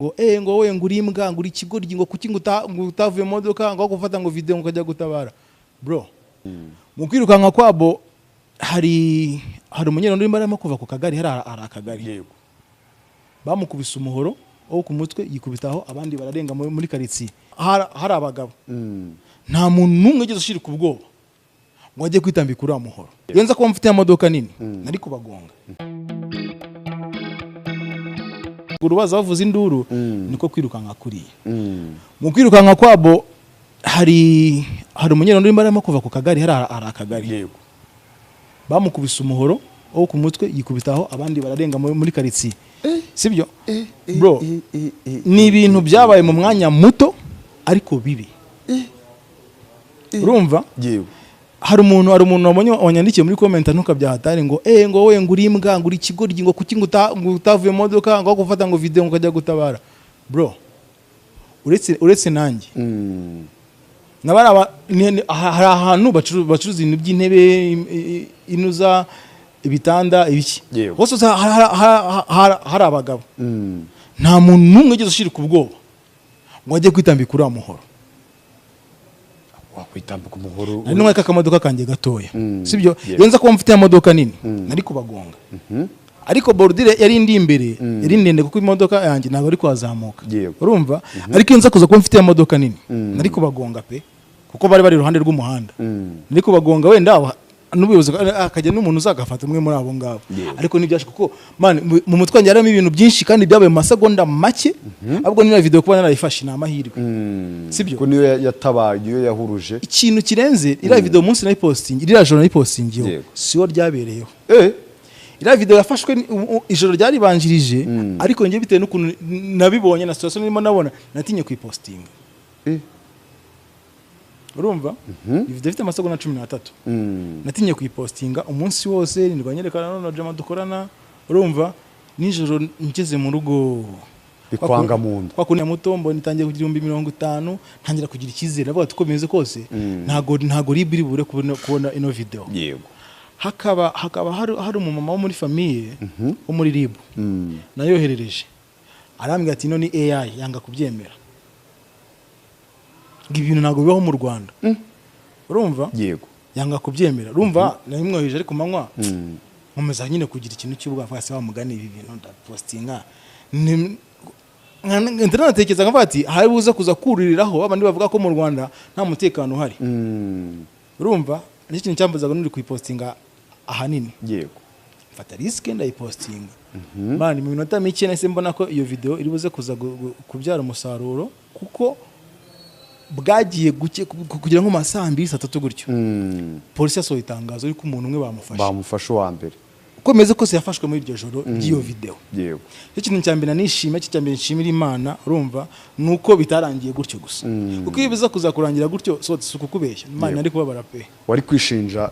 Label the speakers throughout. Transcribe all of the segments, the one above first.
Speaker 1: ngo we nguri imbwa nguri ikigoryi ngo kuki ngutavuye mu modoka ngo gufata ngo video ngo kajya gutabara bro. Mu kwirukanka kwabo hari umunyerondo urimo arimo kuva ku kagari hari akagari yego bamukubise umuhoro wo ku mutwe yikubitaho abandi bararenga muri karitsiye hari abagabo nta muntu numwe ugeze ushirika ubwoba ngo ajye kwitambika uriya muhoro. Yenza ko mfite imodoka nini nari kubagonga urubaza bavuza induru niko kwirukanka kuriye. Mu kwirukanka kwabo hari umunyerondo urimo arimo kuva ku kagari hari akagari yego bamukubise umuhoro wo ku mutwe yikubitaho abandi bararenga muri karitsiye sibyo bro. Ni ibintu byabaye mu mwanya muto ariko bibi urumva yego. Hari umuntu wabonye wanyandikiye muri comment ntukabyahatari ngo we nguri imbwa nguri ikigoryi ngo kuki ngutavuye mu modoka ngo gufata ngo video ngo kajya gutabara bro. Uretse nanjye nabara hari ahantu bacuruza ibintu by'intebe inuza ibitanda ibiki hose hari abagabo nta muntu numwe ugeze ushirika ubwoba ngo ajye kwitambika uriya muhoro.
Speaker 2: Wakwitambika umuhoro
Speaker 1: ari n'umwe kakamodoka kanjye gatoya sibyo yenza ko mfite imodoka nini nari kubagonga ariko bordire yari indi imbere yari ndende kuko imodoka yanjye ntago ari kwazamuka urumva ariko yenza kuza ko mfite imodoka nini nari kubagonga pe kuko bari iruhande rw'umuhanda nari kubagonga wenda n'ubuyobozi akajya n'umuntu uzagafata umwe muri abo ngabo ariko n'ibyashe kuko man mu mutwe wanjye harimo ibintu byinshi kandi byabaye mu masegonda make ahubwo niyo video kuba narayifashe namahirwe sibyo
Speaker 2: ko niyo yatabaye niyo yahuruje
Speaker 1: ikintu kirenze ira video munsi na posting ira joro na posting yo siwo ryabereyeho ira video yafashwe ijoro ryari banjirije ariko ngiye bitewe n'ukuntu nabibonye na situation nimo nabona natinye kuyipostinga urumva video ifite amasegonda 13 natinye kuyipostinga umunsi wose nirwanyerekana na jama dukorana urumva nijoro ngeze mu rugo
Speaker 2: bikwanga muntu
Speaker 1: kwa kunya mutombo nitangiye kugira 50 ntangira kugira ikizere avuga tukomeze kose ntago ribiri bure kubona ino video
Speaker 2: yego.
Speaker 1: Hakaba hari umumama wo muri famille wo muri ribu nayoherereje arambwira ati none AI yanga kubyemera ibintu ntago bibaho mu Rwanda urumva yego yanga kubyemera urumva namwoheje ariko manywa nkomeza nyine kugira ikintu cy'ubwafasi wa mugani ibi bintu ndapostinga ndanatekereza nkavuga ati hari buze kuza kuririraho abandi bavuga ko mu Rwanda nta mutekano uhari urumva n'iki kintu cyambuzaga nuri kuyipostinga ahanini yego mfata risk ndayipostinga bani mu minota mike nase mbona ko iyo video iri buze kuza kubyara umusaruro kuko bwagiye kugira ngo masambi 3 gutyo polisi yasohoye itangazo ariko umuntu umwe
Speaker 2: bamufashe wa mbere
Speaker 1: ukomeze kose yafashwe muri iryo joro ry'iyo video
Speaker 2: yego.
Speaker 1: Ikintu cyambere nishima cyambere nshimira Imana urumva nuko bitarangiye gutyo gusa kuko ibiza kuza kurangira gutyo suko kubeshya Imana ari kubabara pe
Speaker 2: wari kwishinja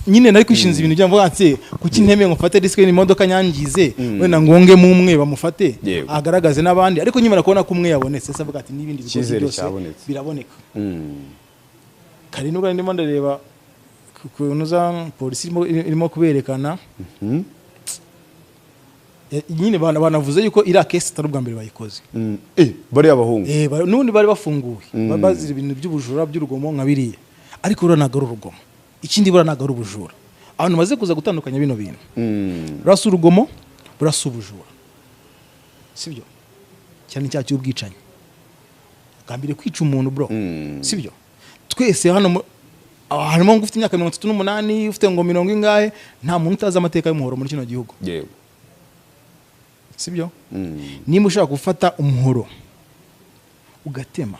Speaker 1: nyine nari kwishinza ibintu byamvuga ati kuki nteme ngo mfate risk ni imodoka nyangize wenda ngonge mu umwe bamufate agaragaze nabandi ariko nyimara kubona ko umwe yabonetse savuga ati nibindi bikoze byose biraboneka kari nubwo ndimo ndareba kunuza polisi irimo kuberekana nyine banavuze yuko ira case tari ubwa mbere bayikoze
Speaker 2: bari abahungu
Speaker 1: nundi bari bafunguwe bazira ibintu by'ubujura by'urugomo nkabiriye ariko uranaga urugomo ikindi buranaga ubujura abantu maze kuza gutandukanya bino bintu rasa urugomo burasa ubujura sibyo cyane cyacu ubwicanye gambire kwica umuntu bro sibyo twese hano harimo ngo ufite imyaka 38 ufite ngo 70 ingahe nta muntu utazi amateka y'umuhoro muri kino gihugu
Speaker 2: yego
Speaker 1: sibyo nimba ushaka gufata umuhoro ugatema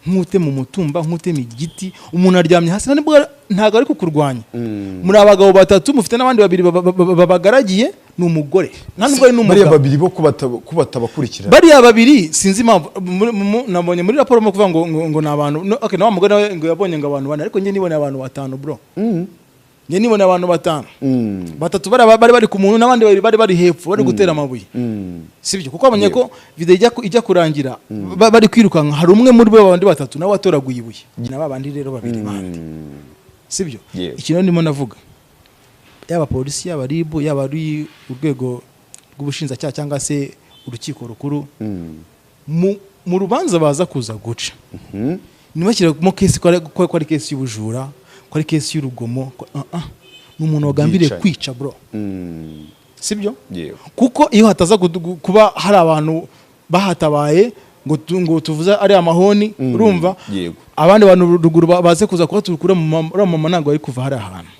Speaker 1: nk'utema umutumba nk'utema igiti umuntu aryamye hasi ntago ari kukurwanya muri abagabo batatu mufite n'abandi babiri babagaragiye n'umugore ntabwo ari n'umugabo
Speaker 2: bari babiri bo kubatabakurikira
Speaker 1: bari babiri sinzi impamvu nabonye muri raporo mo kuvuga ngo nabantu okay na mugore ngo yabonye ngo abantu bane ariko nge nibone abantu batanu bro nge nibone abantu batanu batatu bari ku muntu n'abandi bari hepfo bari gutera amabuye sibyo kuko abonye ko video ijya kurangira bari kwirukanka hari umwe muri bo abandi batatu nawe watoraguye ibuye n'abandi rero babiri bandi sibyo ikintu ndimo navuga yaba polisi yaba ribu yaba ari urwego rw'ubushinjacyaha cyangwa se urukiko rukuru mu rubanza baza kuza guca ntibashyiremo kesi ko ari kesi y'ubujura ko ari kesi y'urugomo ni umuntu wagambiriye kwica bro sibyo kuko iyo hataza kuba hari abantu bahatabaye ngo tuvuze ari amahoni urumva abandi bantu ruguru baze kuza kuhaturukura mu mama ntabwo ari kuva hari ahantu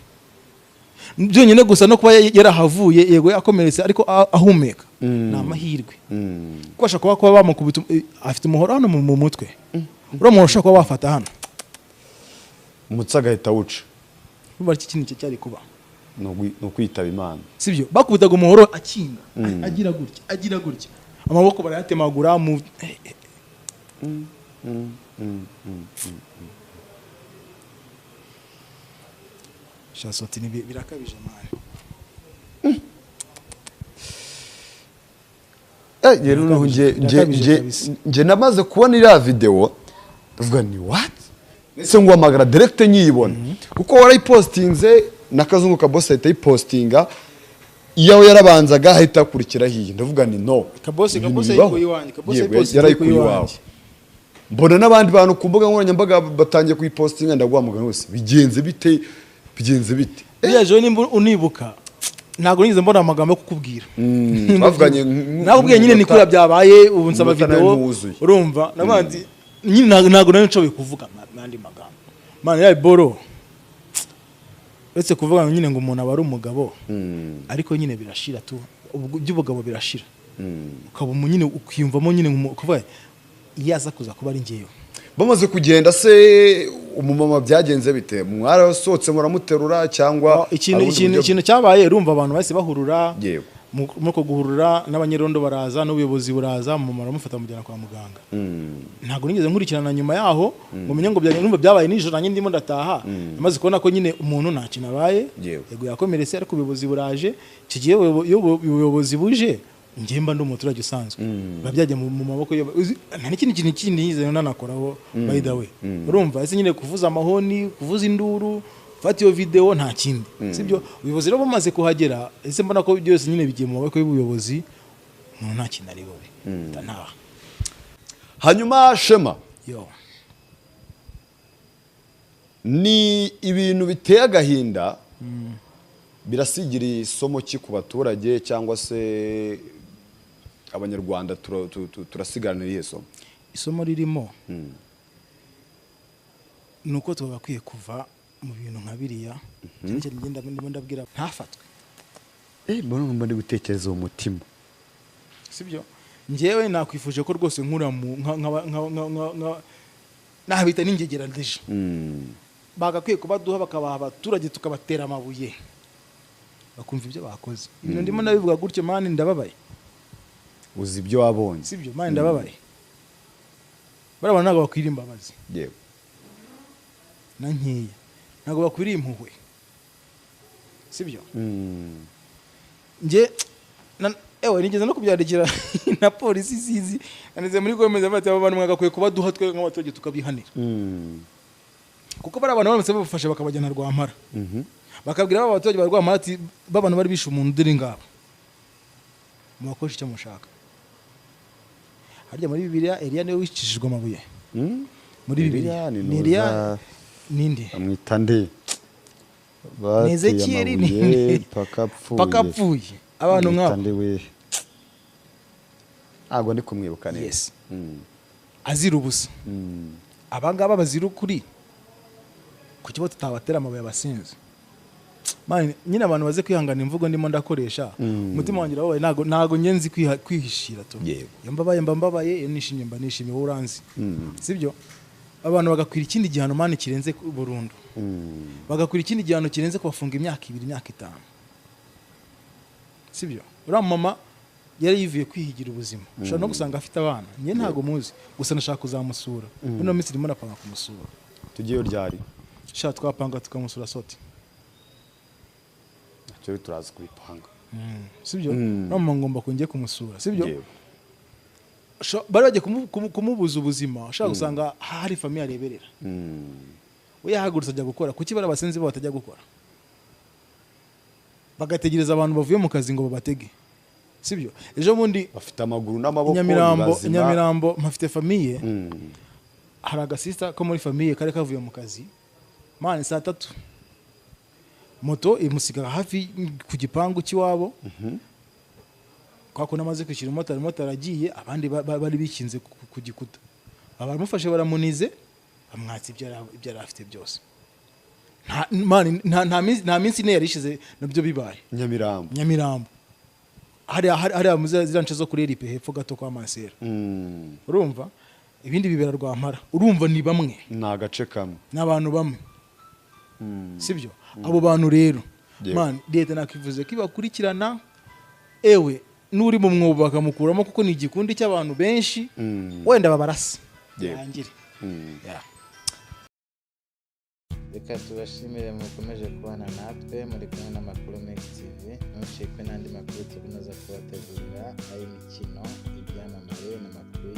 Speaker 1: byonyine gusa no kuba yarahavuye yego yakomeretse ariko ahumeka ni amahirwe kuko ashaka kuba bamukubita afite umuhoro hano mu mutwe uriya muntu ushaka kuba wafata hano
Speaker 2: umutsi agahita awuca
Speaker 1: urumva iki kintu cyari kuba
Speaker 2: ni ukwitaba Imana
Speaker 1: sibyo bakubitaga umuhoro akinga agira gutya amaboko barayatemagura mu shasoti birakabije mani
Speaker 2: rero nje namaze kubona iriya video ndavuga ni what ese nguhamagara direct nyibona kuko warayipostinze nakazungu ka boss ahita yipostinga iyo yarabanzaga ahita akurikira hiye ndavuga ni no
Speaker 1: kabose yikuye iwanjye
Speaker 2: yarayikuye iwawe mbona n'abandi bantu ku mbuga nkoranyambaga batangiye kuyipostinga ndaguhamagara hose bigenze bite
Speaker 1: iya jo nimba unibuka ntago nize mbona amagambo yo kukubwira
Speaker 2: bavuganye
Speaker 1: nakubwiye nyine ni kura byabaye ubu nsaba video urumva nabandi nyine ntago nari nshoboye kuvuga nandi magambo man ya boro uretse kuvuga nyine ngo umuntu aba ari umugabo ariko nyine birashira tu by'ubugabo birashira ukaba nyine ukiyumvamo nyine kuvuga iyaza kuza kuba ari ngeyo
Speaker 2: bamaze kugenda se umumama byagenze bite mwarasohotse muramuterura cyangwa
Speaker 1: ikintu cyabaye urumva abantu base bahurura muko guhurura n'abanyerondo baraza n'ubuyobozi buraza mu maramufata mujyana kwa muganga ntago nigeze nkurikirana nyuma yaho ngo menye ngo byabaye nijoro nanjye ndimo ndataha amaze kubona ko nyine umuntu nta kintu abaye yego yakomeretse ariko ubuyobozi buraje kigiye ubuyobozi buje ngemba ndi umuturage usanzwe babyajya mu maboko nta n'ikindi kintu yize nanakoraho by the way urumva ese nyine kuvuza amahoni kuvuza induru fata iyo video nta kindi sibyo ubuyobozi rero bamaze kuhagera ese mbona ko byose nyine bigiye mu maboko y'ubuyobozi nta kintu ari bobe ntaha
Speaker 2: hanyuma Shema ni ibintu biteye agahinda birasigira isomo ki ku baturage cyangwa se abanyarwanda turasigarana irihe somo
Speaker 1: isomo ririmo nuko twabakwiye kuva mu bintu nka biriya cyane ngenda ndabwira ntafatwe
Speaker 2: mbona ndi gutekereza umutima
Speaker 1: sibyo ngewe nakwifuje ko rwose nkura mu nabita n'ingegera deje bagakwiye kubaduha bakabaha abaturage tukabatera amabuye bakumva ibyo bakoze ibintu ndimo ndabivuga gutyo mani ndababaye
Speaker 2: uzi ibyo wabonye
Speaker 1: sibyo mani ndababaye barabana ntago bakwira imbabazi
Speaker 2: yewe
Speaker 1: na nkeya ntago bakwiriye impuhwe sibyo nge nigeze no kubyandikira na polisi sizi aneze muri gomeza bati abo bantu mwagakwiye kubaduha twe nk'abaturage tukabihanira kuko bari abantu bameze bafashe bakabajyana Rwampara bakabwira aba baturage bari Rwampara ati babana bari bishe umuntu diri ngabo mubakoresha icyo mushaka harya muri Bibiliya Eliya niwe wicishijwe amabuye muri Bibiliya ni Eliya ninde
Speaker 2: amwita nde
Speaker 1: Nezekiyeli ni pakapfuye abantu nk'abo
Speaker 2: ntabwo ndi kumwibuka neza
Speaker 1: yes azira ubusa abangaba bazira ukuri ku kibazo tutabatera amabuye abasinzi nyine abantu baze kwihangana imvugo ndimo ndakoresha umutima wanjye wabaye ntago ngenzi kwihishira to iyo mbabaye iyo nishimye mba nishimye wowe uranzi sibyo abantu bagakwira ikindi gihano mani kirenze burundu bagakwira ikindi gihano kirenze kubafunga imyaka 2 imyaka 5 sibyo uriya mama yari yivuye kwihigira ubuzima ushobora no gusanga afite abana njye ntago muzi gusa nashaka kuzamusura none minsi ndimo napanga kumusura
Speaker 2: tugiye ryari
Speaker 1: sha twapanga tukamusura sote
Speaker 2: cyo turazi kubipanga
Speaker 1: sibyo mama ngomba kungiye kumusura sibyo bari bagiye kumubuza ubuzima ushaka gusanga hari famille areberera we yahagurutse ajya gukora kuki bari abasenzi bo batajya gukora bagategereza abantu bavuye mu kazi ngo babatege sibyo ejo bundi
Speaker 2: bafite amaguru n'amaboko
Speaker 1: Nyamirambo mpafite famille hari agasista ko muri famille kare kavuye mu kazi mane saa 3 moto imusiga hafi ku gipangu cy'iwabo kwako namaze kwishira moto aragiye abandi bari bikinze ku gikuta baramufashe baramunize bamwatse ibyo arafite byose nta minsi ne yarishize nabyo bibaye Nyamirambo hari zirance zo kuri ripe hepfo gato kwa Mansera urumva ibindi bibera Rwampara urumva ni bamwe
Speaker 2: nagace kamwe
Speaker 1: n'abantu bamwe sibyo abo bantu rero man leta nakivuze kibakurikirana ewe nuri mu mwobo bakamukuramo kuko ni igikundi cy'abantu benshi wenda babarasa yangire
Speaker 3: reka tubashimire mukomeje kubana natwe muri kumwe n'Amakuru Mix TV ntucikwe n'andi makuru tunoza kubategurira ay'imikino ibyamamare n'amakuru